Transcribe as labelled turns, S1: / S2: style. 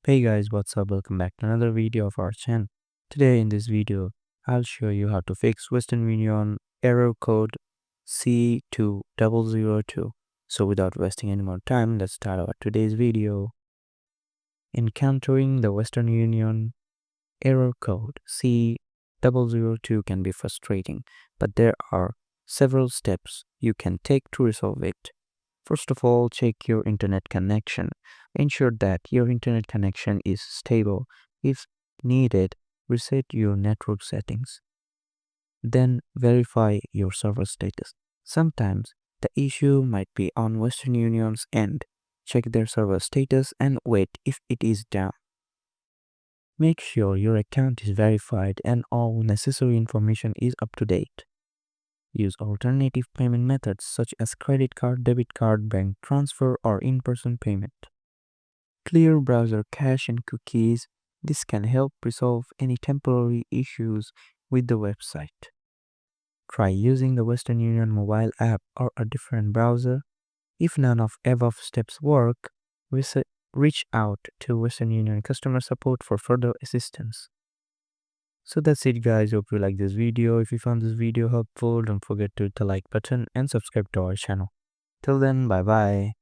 S1: Hey guys, what's up? Welcome back to another video of our channel. Today in this video, I'll show you how to fix Western Union error code C2002. So without wasting any more time, let's start our today's video. Encountering the Western Union error code C002 can be frustrating, but there are several steps you can take to resolve it. First of all, check your internet connection. Ensure that your internet connection is stable. If needed, reset your network settings. Then verify your server status. Sometimes the issue might be on Western Union's end. Check their server status and wait if it is down. Make sure your account is verified and all necessary information is up to date. Use alternative payment methods such as credit card, debit card, bank transfer, or in-person payment. Clear browser cache and cookies. This can help resolve any temporary issues with the website. Try using the Western Union mobile app or a different browser. If none of above steps work, reach out to Western Union customer support for further assistance. So that's it guys, hope you like this video. If you found this video helpful, don't forget to hit the like button and subscribe to our channel. Till then, bye bye.